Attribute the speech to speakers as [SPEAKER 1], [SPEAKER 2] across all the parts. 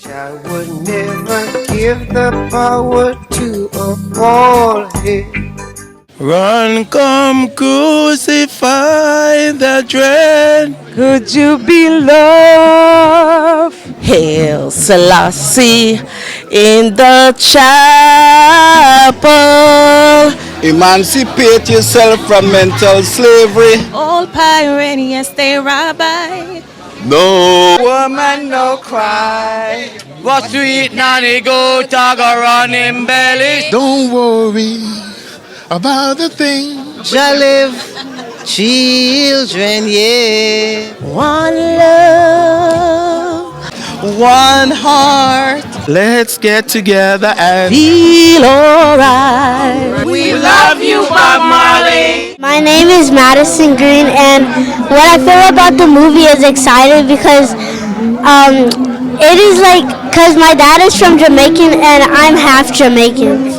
[SPEAKER 1] I would never give the power to a bald head.
[SPEAKER 2] Run, come crucify the dread.
[SPEAKER 3] Could you be loved? Hail Selassie in the chapel.
[SPEAKER 4] Emancipate yourself from mental slavery.
[SPEAKER 3] Old Pyrenian, stay rabbi.
[SPEAKER 4] No
[SPEAKER 2] Woman, no cry. What sweet nanny go tag around him belly.
[SPEAKER 5] Don't worry about the thing.
[SPEAKER 1] Shall live, children, yeah.
[SPEAKER 3] One love, one heart.
[SPEAKER 2] Let's get together and
[SPEAKER 3] Feel alright.
[SPEAKER 2] we love you, Bob Marley.
[SPEAKER 6] My name is Madison Green, and what I feel about the movie is excited because it is like, because my dad is from Jamaican and I'm half Jamaican.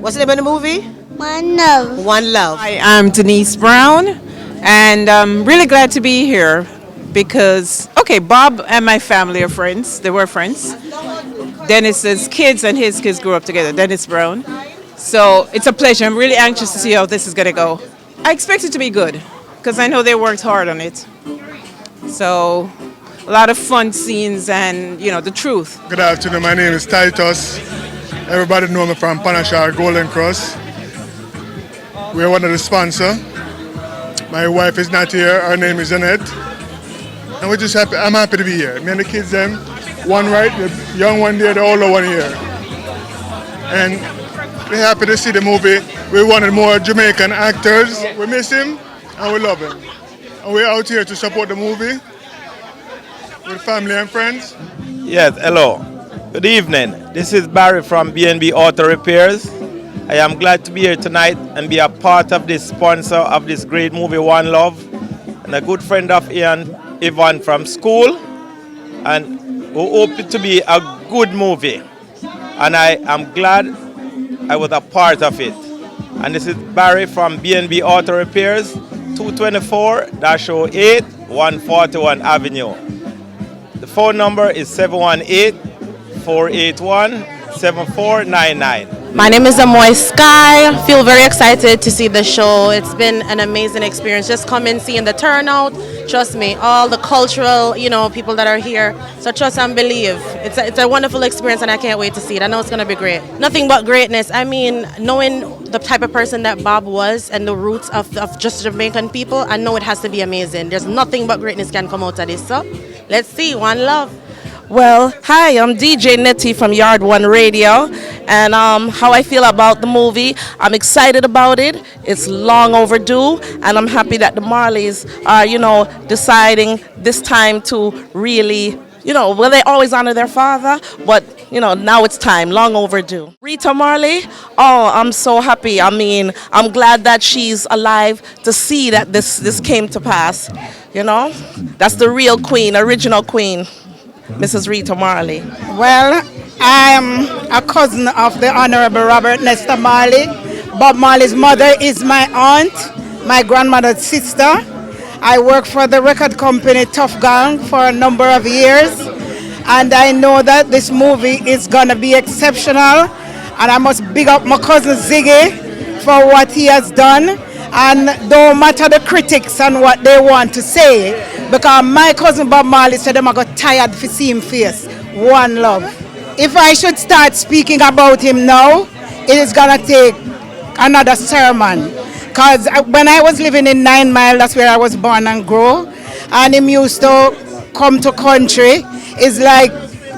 [SPEAKER 7] What's the name of the movie?
[SPEAKER 6] One love.
[SPEAKER 7] One Love.
[SPEAKER 8] Hi, I'm Denise Brown, and I'm really glad to be here because, Bob and my family are friends. They were friends. Dennis's kids and his kids grew up together, Dennis Brown. So it's a pleasure. I'm really anxious to see how this is going to go. I expect it to be good because I know they worked hard on it. So a lot of fun scenes and, the truth.
[SPEAKER 5] Good afternoon, my name is Titus. Everybody know me from Panashar Golden Cross. We're one of the sponsors. My wife is not here, her name is Annette. And we're just happy, I'm happy to be here. Me and the kids, one right, the young one there, the older one here. And we're happy to see the movie. We wanted more Jamaican actors. We miss him and we love him. And we're out here to support the movie with family and friends.
[SPEAKER 2] Yes, hello. Good evening. This is Barry from B&B Auto Repairs. I am glad to be here tonight and be a part of this sponsor of this great movie, One Love, and a good friend of Ivan from school, and we hope it to be a good movie. And I am glad I was a part of it. And this is Barry from B&B Auto Repairs, 224-08 141 Avenue. The phone number is 718-481-7499.
[SPEAKER 3] My name is Amoy Sky. I feel very excited to see the show. It's been an amazing experience. Just come and seeing the turnout. Trust me, all the cultural, people that are here. So trust and believe. It's a wonderful experience and I can't wait to see it. I know it's going to be great. Nothing but greatness. I mean, knowing the type of person that Bob was and the roots of just Jamaican people, I know it has to be amazing. There's nothing but greatness can come out of this. So let's see. One love.
[SPEAKER 9] Well, hi, I'm DJ Nettie from Yard One Radio, and how I feel about the movie, I'm excited about it. It's long overdue, and I'm happy that the Marleys are, deciding this time to really, well, they always honor their father, but, now it's time, long overdue. Rita Marley, oh, I'm so happy. I mean, I'm glad that she's alive to see that this came to pass, That's the real queen, original queen. Mrs. Rita Marley.
[SPEAKER 10] Well, I am a cousin of the Honorable Robert Nesta Marley. Bob Marley's mother is my aunt, my grandmother's sister. I worked for the record company Tough Gang for a number of years, and I know that this movie is going to be exceptional, and I must big up my cousin Ziggy for what he has done. And don't matter the critics and what they want to say, because my cousin Bob Marley said them I got tired to see him face. One love. If I should start speaking about him now, it is gonna take another sermon. Because when I was living in 9 Mile, that's where I was born and grew, and him used to come to country, it's like,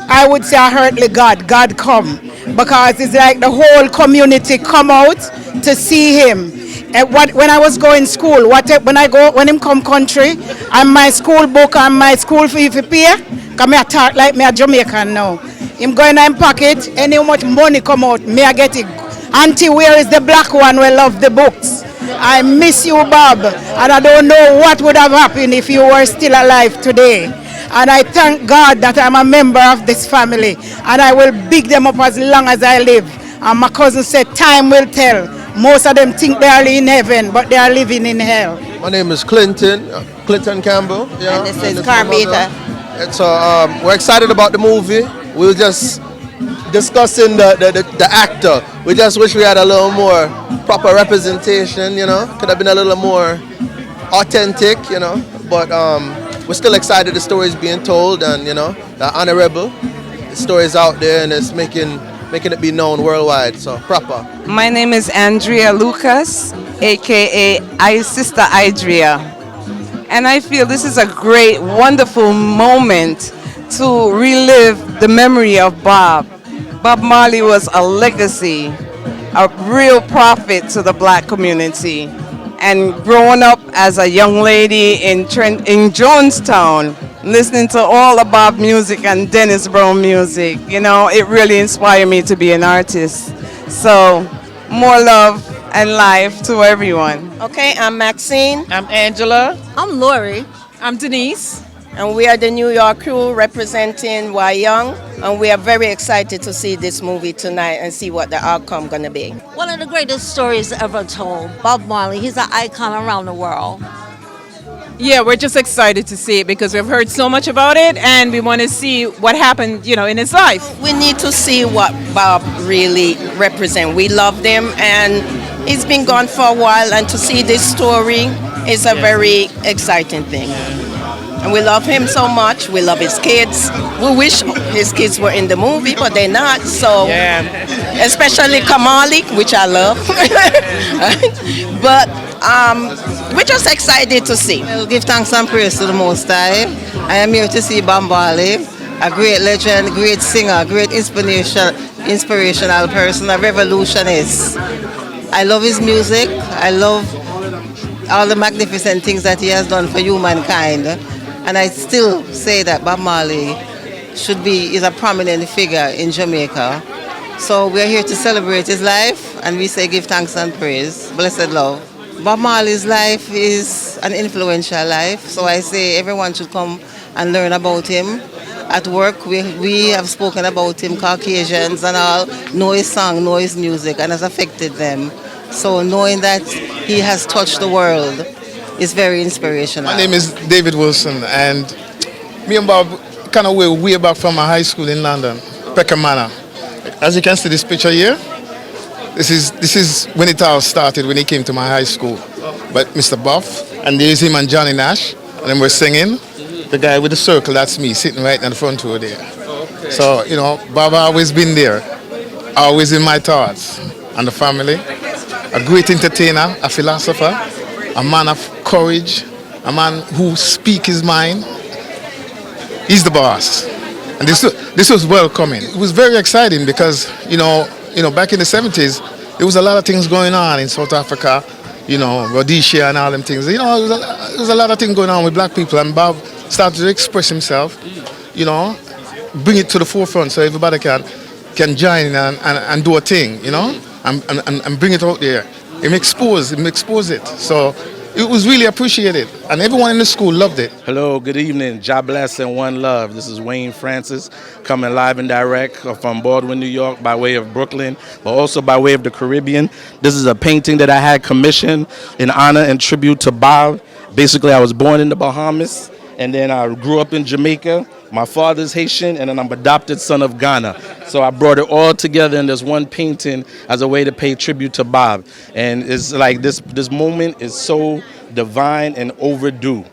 [SPEAKER 10] I would say a earthly God come. Because it's like the whole community come out to see him. When I was going school, when him come country, and my school book and my school fee for pay, because I talk like me a Jamaican now. Him go in my pocket, and how much money come out, me I get it. Auntie, where is the black one who love the books? I miss you, Bob, and I don't know what would have happened if you were still alive today. And I thank God that I'm a member of this family, and I will big them up as long as I live. And my cousin said, time will tell. Most of them think they are in heaven, but they are living in hell.
[SPEAKER 11] My name is Clinton Campbell.
[SPEAKER 7] And this is Carmita.
[SPEAKER 11] We're excited about the movie,
[SPEAKER 7] we were just discussing the actor. We just wish we had a little more proper representation, you know. Could have been a little more authentic, you know. But we're still excited the story is being told, and you know, the honorable. The story is out there and it's making it be known worldwide. So proper.
[SPEAKER 11] My name is Andrea Lucas, aka Sister Idrea. And I feel this is a great, wonderful moment to relive the memory of Bob. Bob Marley was a legacy, a real prophet to the black community. And growing up as a young lady in Jonestown, listening to all the Bob music and Dennis Brown music, you know, it really inspired me to be an artist. So, more love and life to everyone.
[SPEAKER 12] Okay, I'm Maxine.
[SPEAKER 8] I'm Angela.
[SPEAKER 12] I'm Lori.
[SPEAKER 8] I'm Denise.
[SPEAKER 12] And we are the New York crew representing Why Young. And we are very excited to see this movie tonight and see what the outcome going to be.
[SPEAKER 13] One of the greatest stories ever told. Bob Marley, he's an icon around the world.
[SPEAKER 8] Yeah, we're just excited to see it because we've heard so much about it and we want to see what happened, you know, in his life.
[SPEAKER 12] We need to see what Bob really represents. We loved him and he's been gone for a while, and to see this story is a very exciting thing. And we love him so much. We love his kids. We wish his kids were in the movie, but they're not. So, especially Kamali, which I love. But we're just excited to see.
[SPEAKER 14] We'll give thanks and praise to the Most High. I am here to see Bob Marley, a great legend, great singer, great inspirational person, a revolutionist. I love his music. I love all the magnificent things that he has done for humankind. And I still say that Bob Marley is a prominent figure in Jamaica. So we're here to celebrate his life, and we say give thanks and praise. Blessed love. Bob Marley's life is an influential life, so I say everyone should come and learn about him. At work, we have spoken about him, Caucasians and all, know his song, know his music, and has affected them. So knowing that he has touched the world is very inspirational.
[SPEAKER 15] My name is David Wilson, and me and Bob kind of way back from my high school in London, Peckham Manor. As you can see this picture here, this is when it all started, when he came to my high school. But Mr. Buff, and there's him and Johnny Nash, and then we're singing. The guy with the circle, that's me, sitting right in the front row there. Okay. So, you know, Bob always been there, always in my thoughts, and the family. A great entertainer, a philosopher, a man of courage, a man who speaks his mind. He's the boss. And this was welcoming. It was very exciting because, you know, back in the 70s, there was a lot of things going on in South Africa, you know, Rhodesia and all them things. You know, there was a lot of things going on with black people, and Bob started to express himself, you know, bring it to the forefront so everybody can join and do a thing, you know, and bring it out there. Him expose it. So it was really appreciated, and everyone in the school loved it.
[SPEAKER 2] Hello, good evening. God bless and one love. This is Wayne Francis coming live and direct from Baldwin, New York, by way of Brooklyn, but also by way of the Caribbean. This is a painting that I had commissioned in honor and tribute to Bob. Basically, I was born in the Bahamas, and then I grew up in Jamaica. My father's Haitian, and then I'm an adopted son of Ghana. So I brought it all together in this one painting as a way to pay tribute to Bob. And it's like this moment is so divine and overdue.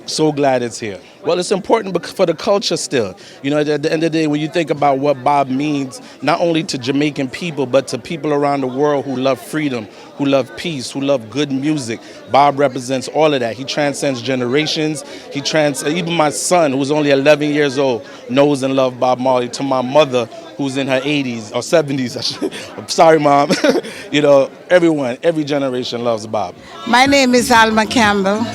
[SPEAKER 2] So glad it's here. Well, it's important for the culture still. You know, at the end of the day, when you think about what Bob means, not only to Jamaican people, but to people around the world who love freedom, who love peace, who love good music. Bob represents all of that. He transcends generations. Even my son, who's only 11 years old, knows and loves Bob Marley. To my mother, who's in her 80s or 70s. I'm sorry, Mom. You know, every generation loves Bob.
[SPEAKER 10] My name is Alma Campbell.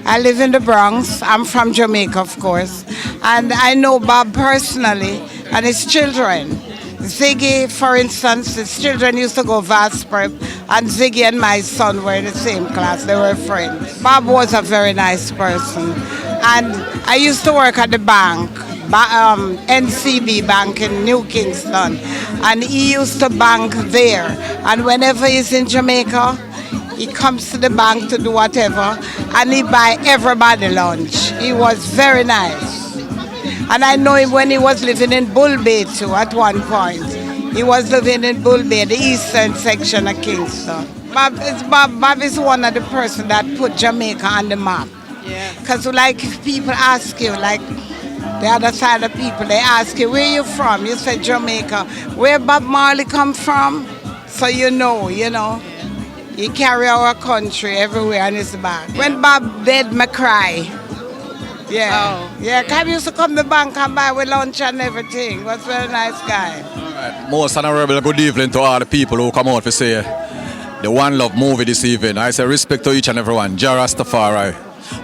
[SPEAKER 10] I live in the Bronx. I'm from Jamaica, of course. And I know Bob personally and his children. Ziggy, for instance, his children used to go vast prep, and Ziggy and my son were in the same class. They were friends. Bob was a very nice person. And I used to work at the bank, NCB Bank in New Kingston. And he used to bank there. And whenever he's in Jamaica, he comes to the bank to do whatever, and he buy everybody lunch. He was very nice. And I know him when he was living in Bull Bay too at one point. He was living in Bull Bay, the eastern section of Kingston. Bob is one of the person that put Jamaica on the map. Because like if people ask you, like the other side of people, they ask you, where you from? You say Jamaica. Where Bob Marley come from? So you know. He carry our country everywhere on his back. When Bob dead, me cry. Yeah. Yeah, Cab used to come to the bank and buy with lunch and everything. Was a very nice guy.
[SPEAKER 16] Most honorable good evening to all the people who come out to see the One Love movie this evening. I say respect to each and everyone. Jah Rastafari.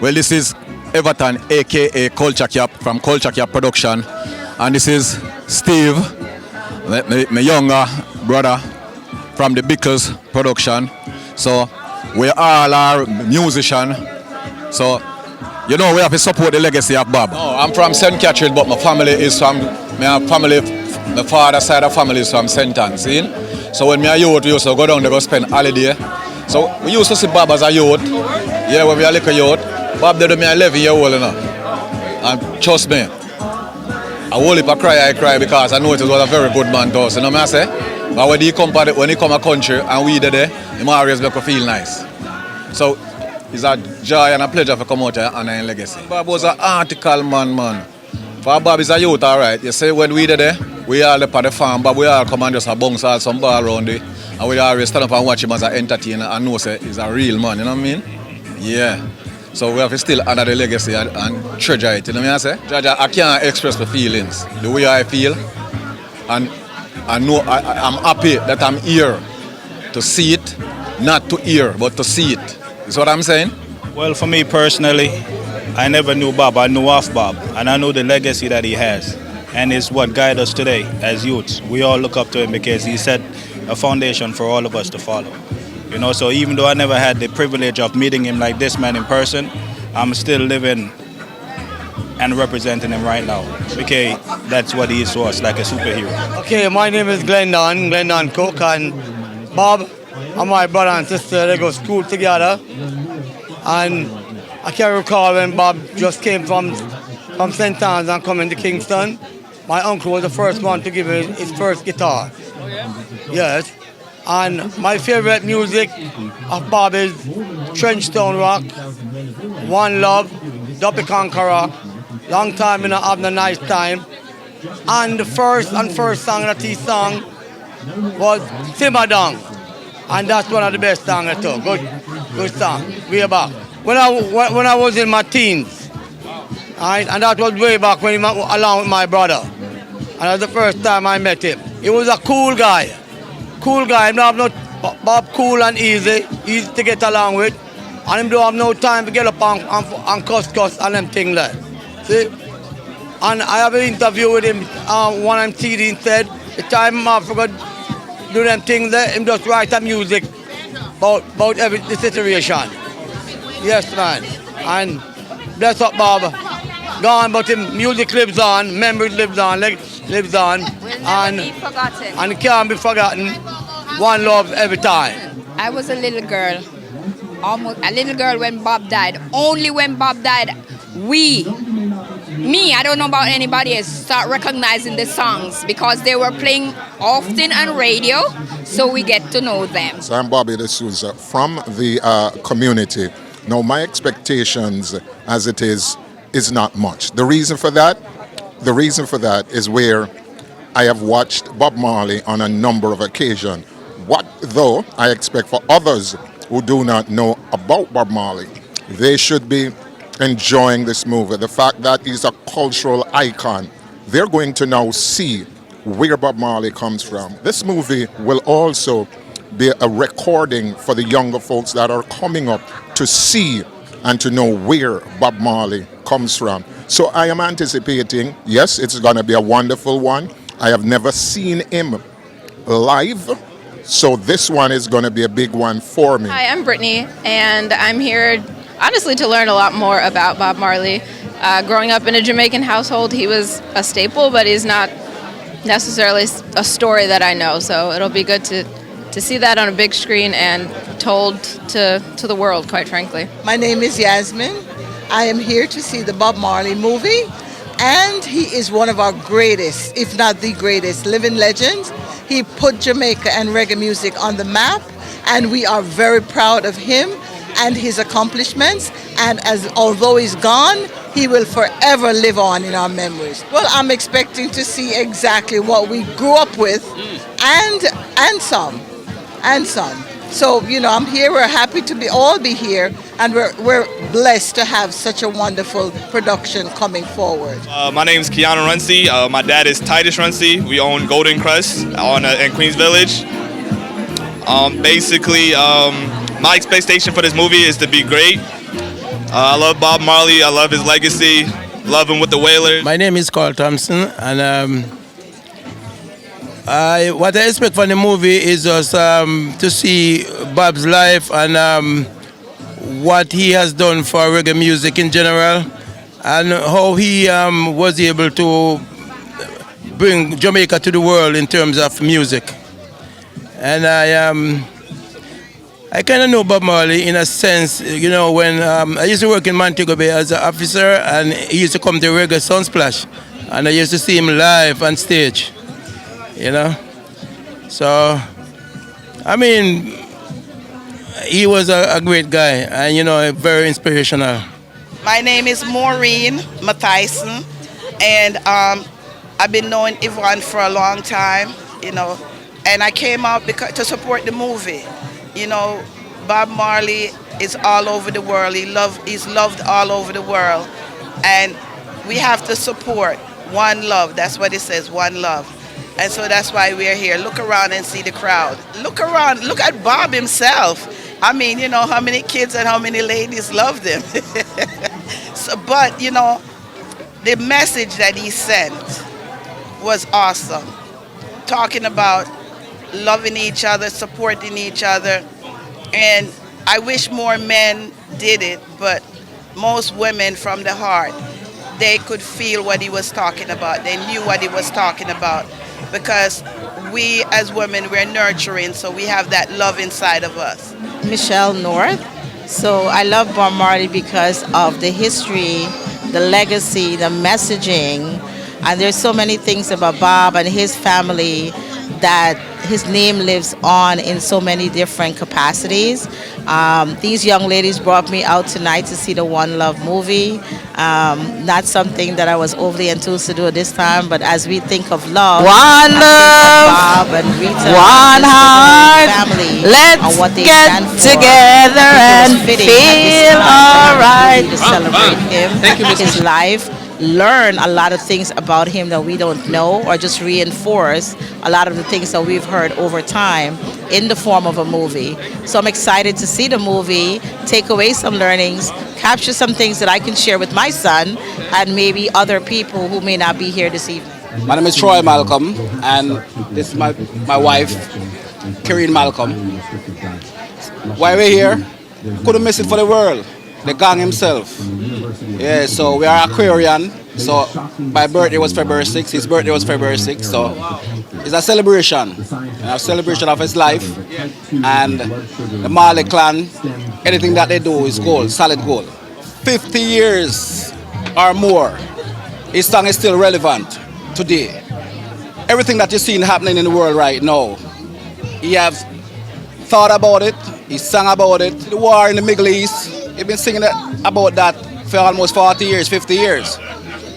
[SPEAKER 16] Well, this is Everton, aka Culture Cap from Culture Cap Production. And this is Steve, my younger brother from the Bickles Production. So we all are musicians. So you know we have to support the legacy of Bob. No, I'm from St. Catherine, but my family is from my father's side of family is from St. Anne's. So when me a youth, we used to go down there go spend holiday. So we used to see Bob as a youth. Yeah, when we are little youth. Bob did me 11 years old, and trust me, I will if I cry because I know it was a very good man to us, you know what I say? But when he come a country and we there, he always make us feel nice. So it's a joy and a pleasure to come out here and a legacy. Bob was an article man. For Bob is a youth, alright. You see when we there, we all up at the farm, but we all come and just a bounce all some ball around there. And we always stand up and watch him as an entertainer and know say he's a real man, you know what I mean? Yeah. So we have to still honor the legacy and treasure it, you know what I say? I can't express the feelings, the way I feel. And I know I'm happy that I'm here to see it, not to hear, but to see it. Is what I'm saying?
[SPEAKER 17] Well, for me personally, I never knew Bob. I knew of Bob, and I know the legacy that he has. And it's what guides us today as youths. We all look up to him because he set a foundation for all of us to follow. You know, so even though I never had the privilege of meeting him like this man in person, I'm still living and representing him right now. Okay, that's what he is to us, like a superhero.
[SPEAKER 18] Okay, my name is Glendon Cook, and Bob and my brother and sister, they go to school together. And I can recall when Bob just came from St. Anne's and coming to Kingston, my uncle was the first one to give him his first guitar. Oh, yeah? Yes. And my favorite music of Bob is Trenchtown Rock, One Love, Duppy Conqueror, Long Time in Having a Nice Time. And the first song that he sang was Simmer Down. And that's one of the best songs I took. Good song. Way back. When I was in my teens. Right? And that was way back when he went along with my brother. And that was the first time I met him. He was a cool guy. Bob cool and easy to get along with. And him don't have no time to get up and cuss and them things like. See? And I have an interview with him, one I'm TV said, the time I forgot do them things there, him just write a music about the situation. Yes, man. And bless up Bob. Gone, but him music lives on, memories lives on.
[SPEAKER 19] Will never be forgotten.
[SPEAKER 18] And it can't be forgotten. One love every time.
[SPEAKER 19] I was a little girl. Almost a little girl when Bob died. Only when Bob died, I don't know about anybody else, start recognizing the songs because they were playing often on radio, so we get to know them.
[SPEAKER 20] So I'm Bobby D'Souza from the community. Now my expectations as it is not much. The reason for that is where I have watched Bob Marley on a number of occasions. What though I expect for others who do not know about Bob Marley, they should be enjoying this movie. The fact that he's a cultural icon, they're going to now see where Bob Marley comes from. This movie will also be a recording for the younger folks that are coming up to see and to know where Bob Marley comes from. So I am anticipating, yes, it's going to be a wonderful one. I have never seen him live, so this one is going to be a big one for me.
[SPEAKER 21] Hi, I'm Brittany, and I'm here honestly to learn a lot more about Bob Marley. Growing up in a Jamaican household, he was a staple, but he's not necessarily a story that I know, so it'll be good to see that on a big screen and told to the world, quite frankly.
[SPEAKER 22] My name is Yasmin. I am here to see the Bob Marley movie,
[SPEAKER 4] And he is one of our greatest, if not the greatest, living legends. He put Jamaica and reggae music on the map, and we are very proud of him and his accomplishments. And although he's gone, he will forever live on in our memories. Well, I'm expecting to see exactly what we grew up with, and some. So, I'm here. We're happy to all be here, and we're blessed to have such a wonderful production coming forward.
[SPEAKER 22] My name is Keanu Runcie. My dad is Titus Runcie. We own Golden Crust in Queens Village. My expectation for this movie is to be great. I love Bob Marley. I love his legacy. Love him with the Wailers.
[SPEAKER 23] My name is Carl Thompson, and what I expect from the movie is just to see Bob's life and what he has done for reggae music in general, and how he was able to bring Jamaica to the world in terms of music. And I kind of know Bob Marley in a sense, when I used to work in Montego Bay as an officer, and he used to come to Reggae Sunsplash, and I used to see him live on stage, So, he was a great guy, and, very inspirational.
[SPEAKER 24] My name is Maureen Matthijssen, and I've been knowing Yvonne for a long time, and I came out to support the movie. Bob Marley is all over the world. He's loved all over the world. And we have to support one love. That's what it says, one love. And so that's why we're here. Look around and see the crowd. Look around. Look at Bob himself. How many kids and how many ladies loved him. But the message that he sent was awesome. Talking about loving each other, supporting each other. And I wish more men did it, but most women from the heart, they could feel what he was talking about. They knew what he was talking about, because we as women, we're nurturing, so we have that love inside of us.
[SPEAKER 25] Michelle North. So I love Bob Marley because of the history, the legacy, the messaging, and there's so many things about Bob and his family that his name lives on in so many different capacities. These young ladies brought me out tonight to see the One Love movie. Not something that I was overly enthused to do this time, but as we think of love,
[SPEAKER 9] One love,
[SPEAKER 25] Bob and Rita,
[SPEAKER 9] one heart,
[SPEAKER 25] family,
[SPEAKER 9] let's
[SPEAKER 25] and what they
[SPEAKER 9] get
[SPEAKER 25] stand for,
[SPEAKER 9] together and feel alright.
[SPEAKER 25] to celebrate him, his life, learn a lot of things about him that we don't know, or just reinforce a lot of the things that we've heard over time in the form of a movie. So I'm excited to see the movie, take away some learnings, capture some things that I can share with my son and maybe other people who may not be here this evening.
[SPEAKER 26] My name is Troy Malcolm, and this is my wife, Karine Malcolm. Why we're here? Couldn't miss it for the world. The gang himself. Yeah, so we are Aquarian. So my birthday was February 6th, his birthday was February 6th. So it's a celebration. A celebration of his life. And the Marley clan, anything that they do is gold, solid gold. 50 years or more, his song is still relevant today. Everything that you're seeing happening in the world right now, he have thought about it, he sang about it. The war in the Middle East, he's been singing about that for almost 40 years, 50 years.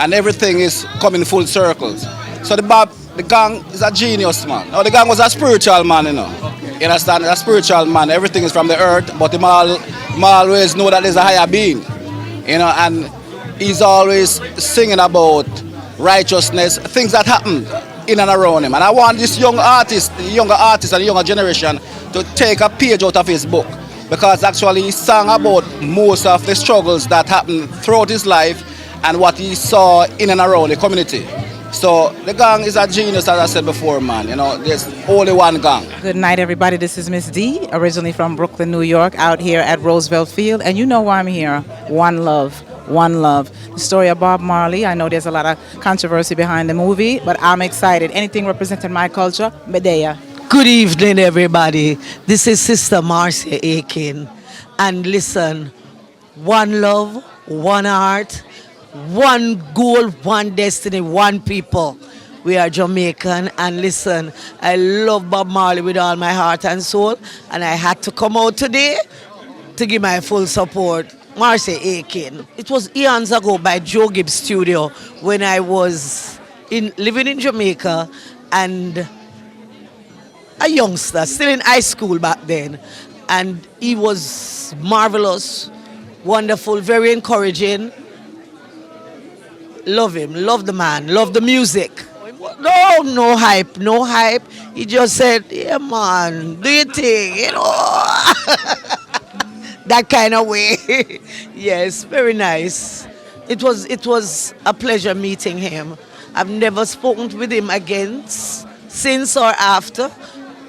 [SPEAKER 26] And everything is coming full circles. So the gang is a genius, man. Now the gang was a spiritual man, You understand? A spiritual man. Everything is from the earth, but he always know that there's a higher being. And he's always singing about righteousness, things that happen in and around him. And I want this young artist, the younger artist and the younger generation to take a page out of his book, because actually he sang about most of the struggles that happened throughout his life and what he saw in and around the community. So the gang is a genius, as I said before, man. There's only one gang.
[SPEAKER 8] Good night, everybody. This is Miss D, originally from Brooklyn, New York, out here at Roosevelt Field. And you know why I'm here. One love. One love. The story of Bob Marley. I know there's a lot of controversy behind the movie, but I'm excited. Anything representing my culture, Medea.
[SPEAKER 27] Good evening, everybody. This is Sister Marcia Aiken. And listen, one love, one heart, one goal, one destiny, one people. We are Jamaican, and listen, I love Bob Marley with all my heart and soul, and I had to come out today to give my full support. Marcy Aiken. It was eons ago by Joe Gibbs Studio when I was living in Jamaica and a youngster, still in high school back then. And he was marvelous, wonderful, very encouraging. Love him, love the man, love the music. No hype, no hype. He just said, yeah man, do your thing, you know. That kind of way. Yes, very nice. It was a pleasure meeting him. I've never spoken with him again since or after,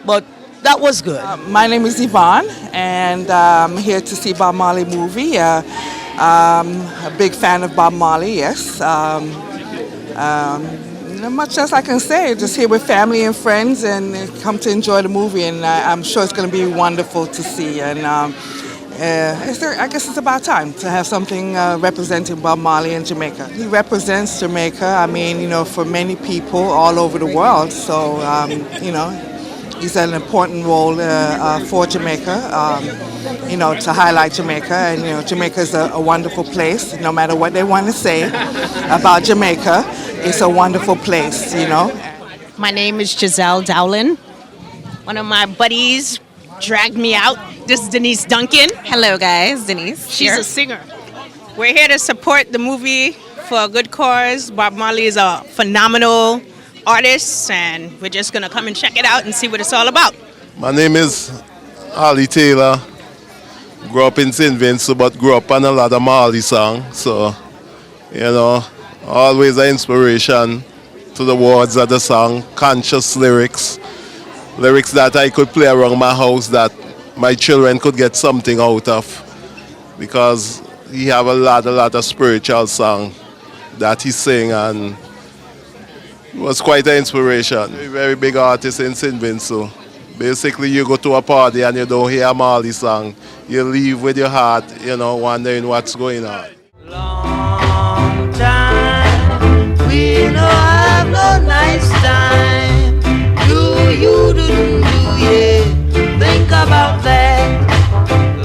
[SPEAKER 27] but that was good.
[SPEAKER 1] My name is Yvonne, and I'm here to see Bob Marley movie. A big fan of Bob Marley, yes. Not much else I can say. Just here with family and friends, and come to enjoy the movie. And I'm sure it's going to be wonderful to see. And I guess it's about time to have something representing Bob Marley in Jamaica. He represents Jamaica. I mean, you know, for many people all over the world. So, you know, he's an important role for Jamaica, you know, to highlight Jamaica. And, you know, Jamaica is a wonderful place. No matter what they want to say about Jamaica, it's a wonderful place, you know.
[SPEAKER 3] My name is Giselle Dowlin. One of my buddies dragged me out. This is Denise Duncan.
[SPEAKER 5] Hello, guys. Denise.
[SPEAKER 3] She's
[SPEAKER 5] here.
[SPEAKER 3] a singer. We're here to support the movie for a good cause. Bob Marley is a phenomenal artist, and we're just going to come and check it out and see what it's all about.
[SPEAKER 6] My name is Ali Taylor. Grew up in St. Vincent, but grew up on a lot of Marley songs. So, you know, always an inspiration to the words of the song, conscious lyrics. Lyrics that I could play around my house that my children could get something out of, because he have a lot of spiritual song that he sing, and it was quite an inspiration. Very big artist in St. Vincent. Basically, you go to a party and you don't hear a Marley song. You leave with your heart, you know, wondering what's going on.
[SPEAKER 7] Long time, we no have no nice time. Yeah, think about that.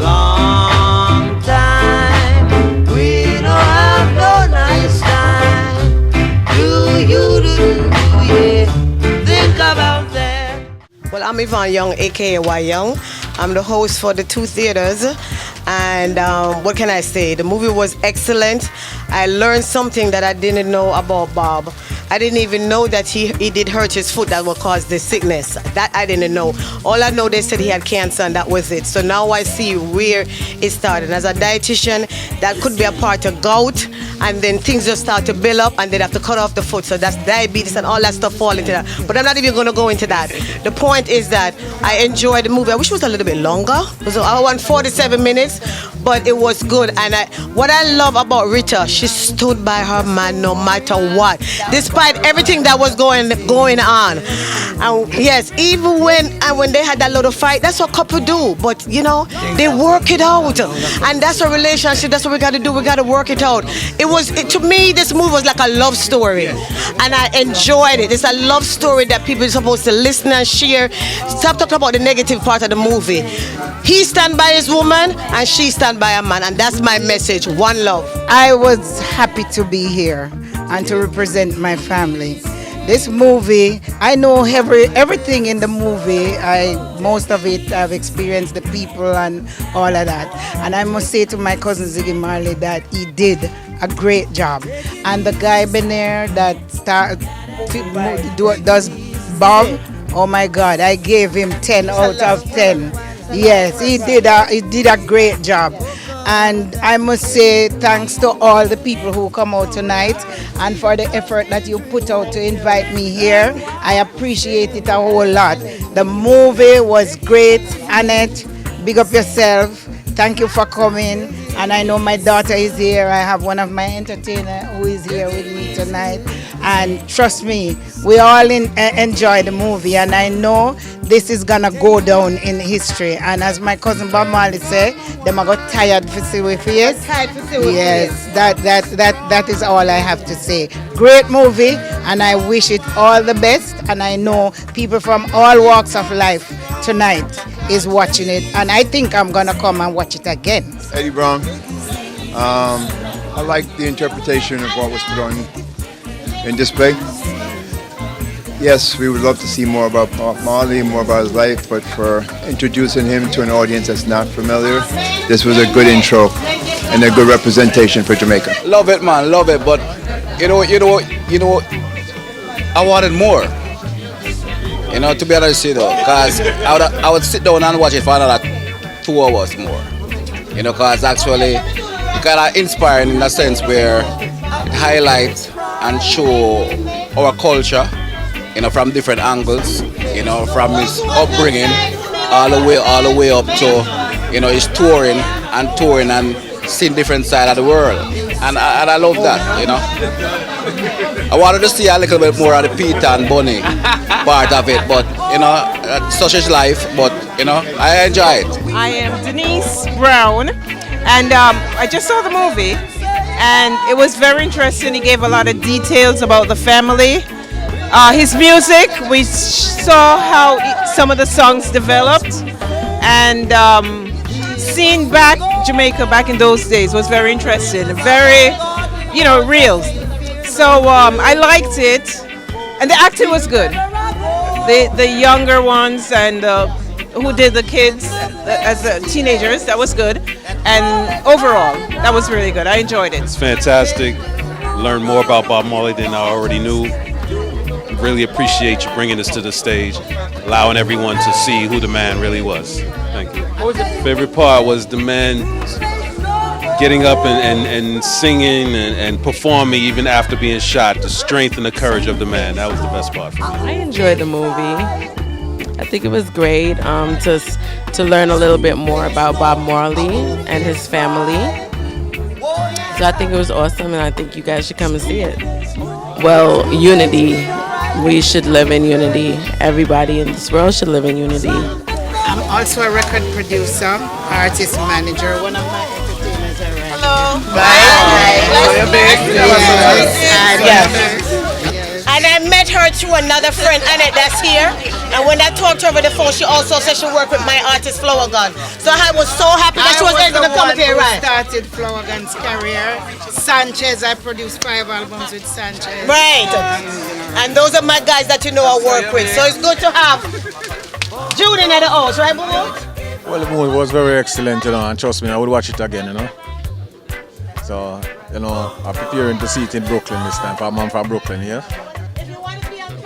[SPEAKER 7] Long time, we don't have no nice time. Yeah, think about that.
[SPEAKER 24] Well, I'm Yvonne Young, aka Y Young. I'm the host for the two theaters. And what can I say? The movie was excellent. I learned something that I didn't know about Bob. I didn't even know that he did hurt his foot that would cause the sickness. That I didn't know. All I know, they said he had cancer and that was it. So now I see where it started. As a dietitian, that could be a part of gout, and then things just start to build up and they'd have to cut off the foot. So that's diabetes and all that stuff fall into that. But I'm not even going to go into that. The point is that I enjoyed the movie. I wish it was a little bit longer. It was an hour and 47 minutes, but it was good. And what I love about Rita, she stood by her man no matter what. Despite everything that was going on. And yes, even when they had that little fight, that's what couple do. But you know, they work it out. And that's a relationship, that's what we gotta do. We gotta work it out. To me, this movie was like a love story. And I enjoyed it. It's a love story that people are supposed to listen and share. Stop talking about the negative part of the movie. He stand by his woman and she stand by a man. And that's my message. One love.
[SPEAKER 10] I was happy to be here and to represent my family. This movie, I know everything in the movie. Most of it I've experienced, the people and all of that. And I must say to my cousin Ziggy Marley that he did a great job. And the guy Benair that does Bob, oh my God, I gave him 10 out of 10. Yes, he did a great job. And I must say thanks to all the people who come out tonight and for the effort that you put out to invite me here. I appreciate it a whole lot. The movie was great. Annette, big up yourself. Thank you for coming. And I know my daughter is here. I have one of my entertainers who is here with me tonight. And trust me, we all enjoy the movie, and I know this is gonna go down in history. And as my cousin Bob Marley said, them are got tired to see with face. Yes, that is all I have to say. Great movie, and I wish it all the best. And I know people from all walks of life tonight is watching it, and I think I'm gonna come and watch it again.
[SPEAKER 2] Eddie Brown. I like the interpretation of what was put on in display. Yes, we would love to see more about Marley, more about his life, but for introducing him to an audience that's not familiar, this was a good intro and a good representation for Jamaica.
[SPEAKER 26] Love it, man, love it. But you know, I wanted more. To be honest, because I would sit down and watch it for another 2 hours more. Because actually, it kind of inspiring in a sense where it highlights and show our culture, from different angles, from his upbringing all the way up to, his touring and seeing different side of the world. And I love that, I wanted to see a little bit more of the Peter and Bunny part of it, but, such is life, but, I enjoy it.
[SPEAKER 8] I am Denise Brown, and I just saw the movie, and it was very interesting. He gave a lot of details about the family. His music, we saw how some of the songs developed, and seeing back Jamaica back in those days was very interesting, very, real. So I liked it, and the acting was good. The younger ones and who did the kids as the teenagers, that was good. And overall, that was really good. I enjoyed it.
[SPEAKER 5] It's fantastic. Learned more about Bob Marley than I already knew. Really appreciate you bringing this to the stage, allowing everyone to see who the man really was. Thank you. What was the favorite part was the man getting up and singing and performing even after being shot. The strength and the courage of the man. That was the best part for me.
[SPEAKER 9] I enjoyed the movie. I think it was great to learn a little bit more about Bob Marley and his family. So I think it was awesome, and I think you guys should come and see it. Well, unity. We should live in unity. Everybody in this world should live in unity.
[SPEAKER 10] I'm also a record producer, artist manager, one of my entertainers around. Hello. Bye.
[SPEAKER 11] And I met her through another friend, Annette, that's here. And when I talked to her over the phone, she also said she worked with my artist, Flower Gun. So I was so happy that she was able to come here, right?
[SPEAKER 10] I started Flower Gun's career. Sanchez, I produced 5 albums with Sanchez.
[SPEAKER 11] Right. And those are my guys that I work with. So it's good to have Judy in the house, right, Boo?
[SPEAKER 16] Well, the movie was very excellent, and trust me, I would watch it again, So, I'm preparing to see it in Brooklyn this time. I'm from Brooklyn, yeah.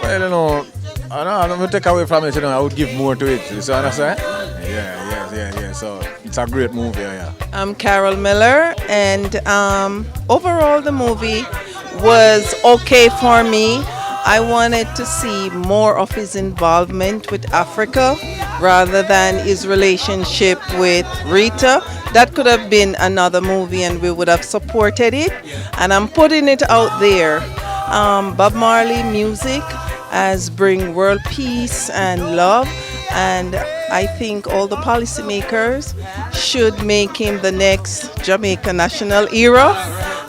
[SPEAKER 16] Well, I don't take away from it, I would give more to it. You see what I'm saying? Yeah. So it's a great movie, yeah.
[SPEAKER 12] I'm Carol Miller, and overall the movie was okay for me. I wanted to see more of his involvement with Africa rather than his relationship with Rita. That could have been another movie and we would have supported it. And I'm putting it out there. Bob Marley music has bring world peace and love, and I think all the policymakers should make him the next Jamaica national hero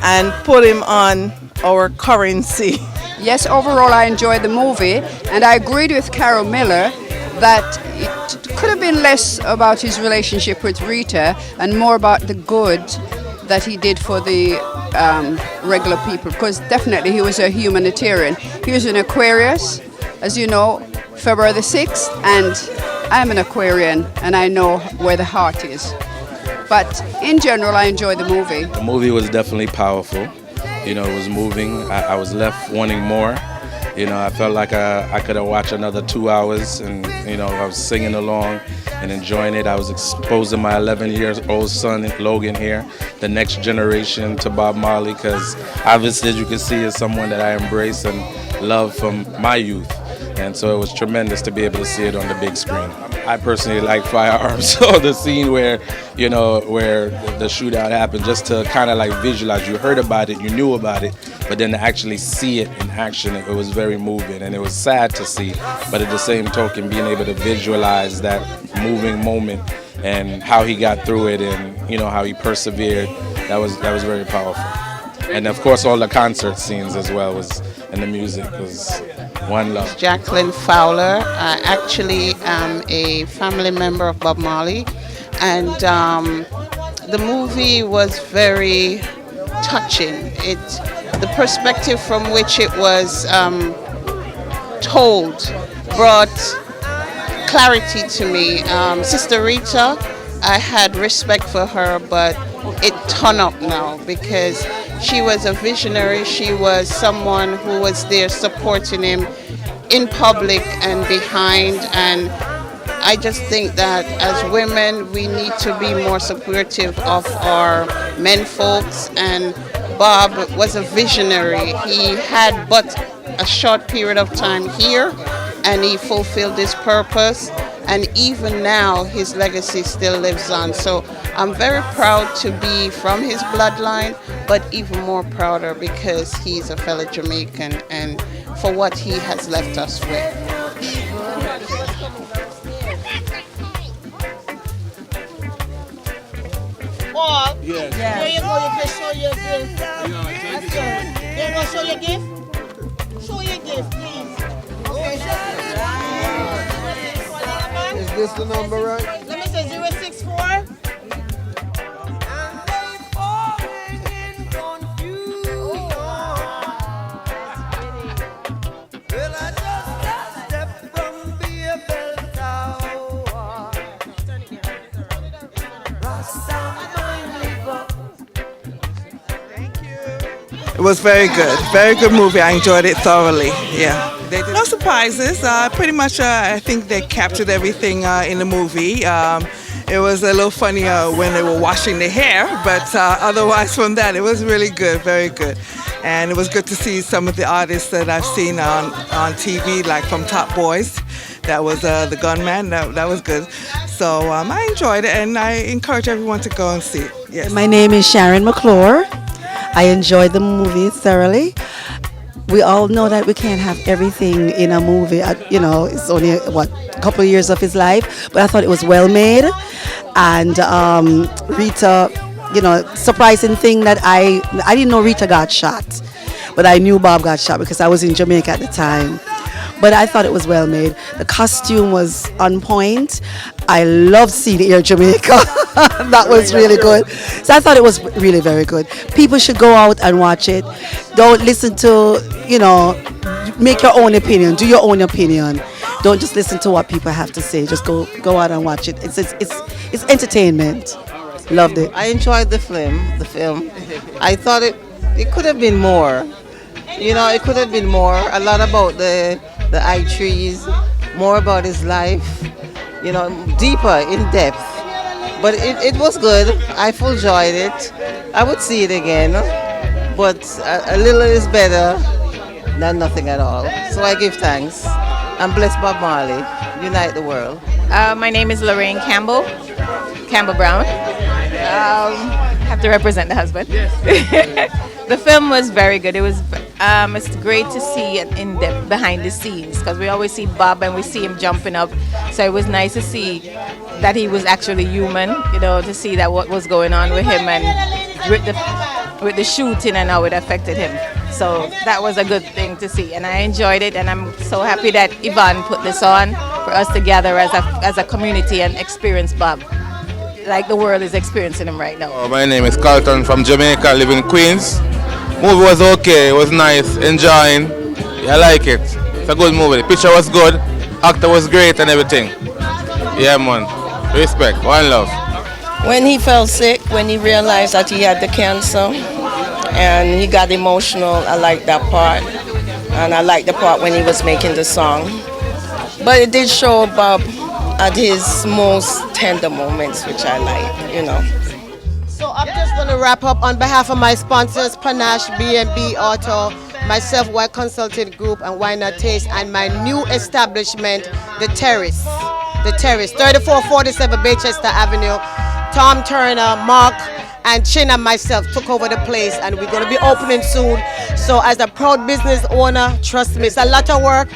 [SPEAKER 12] and put him on our currency.
[SPEAKER 13] Yes, overall I enjoyed the movie, and I agreed with Carol Miller that it could have been less about his relationship with Rita and more about the good that he did for the regular people, because definitely he was a humanitarian. He was an Aquarius, as you know, February the 6th, and I'm an Aquarian, and I know where the heart is. But in general, I enjoyed the movie.
[SPEAKER 14] The movie was definitely powerful. It was moving. I was left wanting more. I felt like I could have watched another 2 hours, and I was singing along and enjoying it. I was exposing my 11-year-old son, Logan, here, the next generation to Bob Marley, because obviously, as you can see, is someone that I embrace and love from my youth. And so it was tremendous to be able to see it on the big screen. I personally like firearms, so the scene where, where the shootout happened, just to kind of like visualize, you heard about it, you knew about it, but then to actually see it in action, it was very moving, and it was sad to see, but at the same token, being able to visualize that moving moment and how he got through it, and how he persevered, that was very powerful. And of course, all the concert scenes as well and the music was one love.
[SPEAKER 4] Jacqueline Fowler. I actually am a family member of Bob Marley, and the movie was very touching. The perspective from which it was told brought clarity to me. Sister Rita, I had respect for her, but it turned up now because she was a visionary. She was someone who was there supporting him in public and behind, and I just think that as women we need to be more supportive of our men folks, and Bob was a visionary. He had but a short period of time here and he fulfilled his purpose, and even now his legacy still lives on. So I'm very proud to be from his bloodline, but even more prouder because he's a fellow Jamaican and for what he has left us with.
[SPEAKER 11] Paul,
[SPEAKER 15] yes.
[SPEAKER 11] There you go, you can show your gift. That's good. You want to show your gift? Show your gift, please. Okay.
[SPEAKER 15] Is this the number right?
[SPEAKER 11] Let me say 064.
[SPEAKER 1] It was very good movie. I enjoyed it thoroughly. Yeah, no surprises. Pretty much, I think they captured everything in the movie. It was a little funny when they were washing their hair, but otherwise from that, it was really good, very good. And it was good to see some of the artists that I've seen on TV, like from Top Boys. That was the gunman. That was good. So I enjoyed it, and I encourage everyone to go and see it. Yes.
[SPEAKER 17] My name is Sharon McClure. I enjoyed the movie thoroughly. We all know that we can't have everything in a movie. It's only a couple of years of his life, but I thought it was well made. And Rita, surprising thing that I didn't know Rita got shot, but I knew Bob got shot because I was in Jamaica at the time. But I thought it was well made. The costume was on point. I loved seeing Air Jamaica. That was really good. So I thought it was really very good. People should go out and watch it. Don't listen to, make your own opinion. Do your own opinion. Don't just listen to what people have to say. Just go out and watch it. It's entertainment. Loved it.
[SPEAKER 4] I enjoyed the film. I thought it could have been more. It could have been more. A lot about the eye trees, more about his life, deeper, in depth. But it was good. I enjoyed it. I would see it again, but a little is better than nothing at all. So I give thanks. And bless Bob Marley. Unite the world.
[SPEAKER 18] My name is Lorraine Campbell Brown. Have to represent the husband. The film was very good. It's great to see it in depth behind the scenes, because we always see Bob and we see him jumping up. So it was nice to see that he was actually human, to see that what was going on with him and with the shooting and how it affected him. So that was a good thing to see, and I enjoyed it, and I'm so happy that Yvonne put this on for us to gather as a community and experience Bob like the world is experiencing him right now.
[SPEAKER 19] My name is Carlton from Jamaica, live in Queens. Movie was okay, it was nice, enjoying. I like it. It's a good movie. The picture was good, actor was great and everything. Yeah man, respect, one love.
[SPEAKER 4] When he fell sick, when he realized that he had the cancer and he got emotional, I liked that part. And I liked the part when he was making the song. But it did show Bob at his most tender moments, which I like,
[SPEAKER 11] So I'm just going to wrap up on behalf of my sponsors, Panache, B&B Auto, myself, Why Consulting Group, and Why Not Taste, and my new establishment, the Terrace. The Terrace, 3447 Baychester Avenue. Tom Turner, Mark, and Chin and myself took over the place, and we're going to be opening soon. So as a proud business owner, trust me, it's a lot of work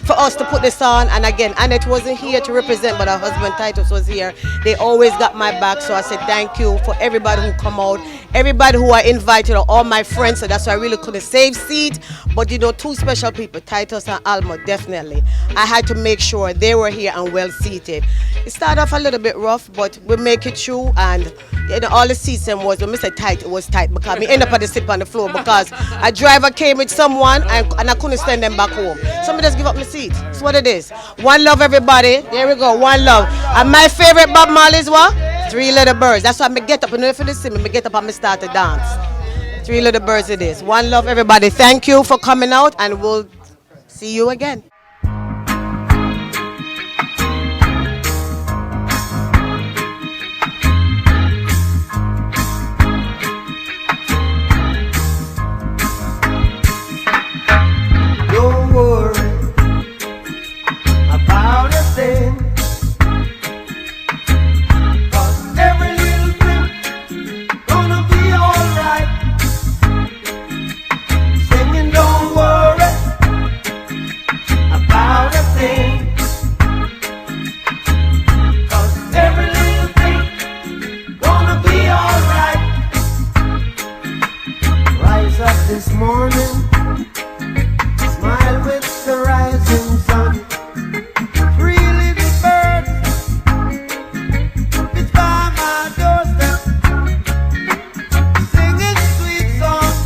[SPEAKER 11] for us to put this on. And again, Annette wasn't here to represent, but her husband Titus was here. They always got my back, so I said thank you for everybody who come out, everybody who are invited, all my friends. So that's why I really couldn't save seat. But you know, two special people, Titus and Alma, definitely. I had to make sure they were here and well seated. It started off a little bit rough, but we make it through. And you know, all the seats was, when I said tight, it was tight because we end up at the sleep on the floor because a driver came with someone and I couldn't send them back home. Somebody just give up my seat. That's what it is. One love, everybody. There we go. One love. And my favorite Bob Marley is what? Three Little Birds. That's why I get up. And if you see me, I get up and I start to dance. Three Little Birds it is. One love, everybody. Thank you for coming out, and we'll see you again.
[SPEAKER 7] Don't worry about a thing, 'cause every little thing gonna be alright. Singing, don't worry about a thing, 'cause every little thing gonna be alright. Rise up this morning, smile with the rising sun. Three little birds, it's by my doorstep, singing sweet songs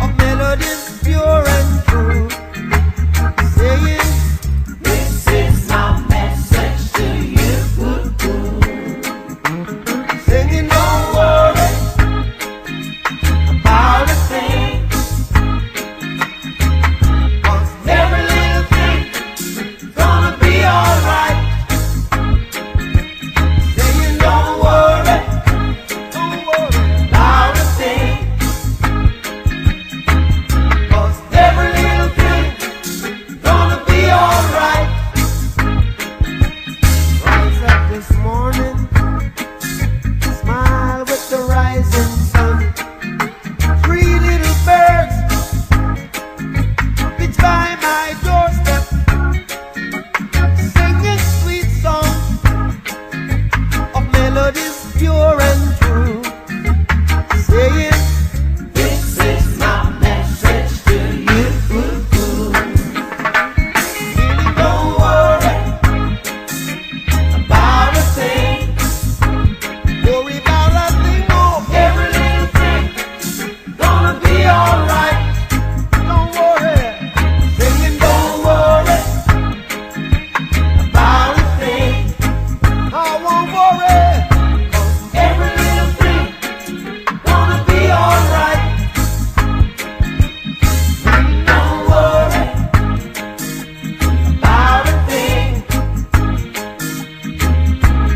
[SPEAKER 7] of melodies pure and true, saying, this is my message to you. Singing, don't worry about a thing. Every little thing gonna be alright. Saying don't worry about a thing, 'cause every little thing gonna be alright. Rise up this morning, smile with the rising sun. Three little birds, it's by my doorstep, singing sweet songs of melodies pure and true, saying, this is my message to you. Really don't worry about a thing. Worry about a thing, no. Every little thing gonna be alright. Don't worry. Singing, don't worry about a thing. I won't worry, 'cause every little thing gonna be alright. Don't worry about a thing,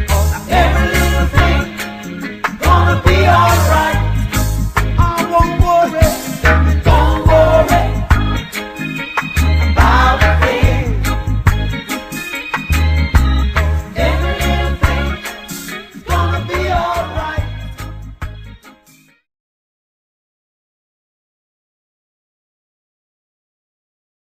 [SPEAKER 7] 'cause every little thing gonna be alright.